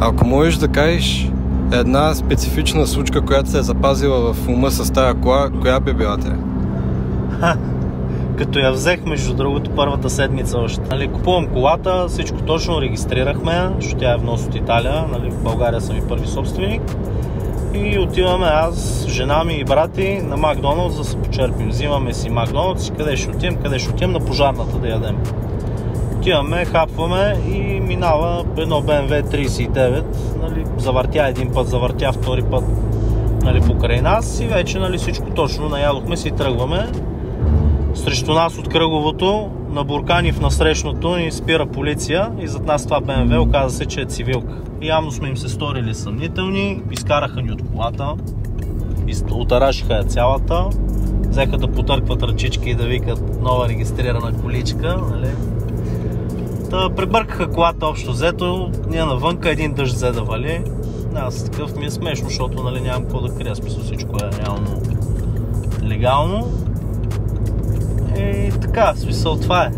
Ако можеш да кажеш една специфична случка, която се е запазила в ума с тази кола, коя би била тя? Като я взех, между другото, първата седмица още. Нали, купувам колата, всичко точно регистрирахме, защото тя е внос от Италия, нали, в България съм и първи собственик. И отиваме аз, жена ми и брати на Макдоналдс да се почерпим. Взимаме си Макдоналдс, къде ще отидем на пожарната да ядем. Отиваме, хапваме и минава едно BMW 39, нали, завъртя един път, завъртя втори път, нали, покрай нас и вече, нали, всичко точно, наядохме си и тръгваме. Срещу нас от кръговото, на буркани в насрещното, ни спира полиция и зад нас това BMW, оказа се, че е цивилка. И явно сме им се сторили съмнителни, изкараха ни от колата, отарашиха я цялата, взеха да потъркват ръчички и да викат нова регистрирана количка, нали. Пребъркаха колата общо взето, ние навънка, един дъжд взе да вали. Аз такъв ми е смешно, защото, нали, нямам какво да крия, смисъл, всичко е реално легално. И така, в смисъл това е.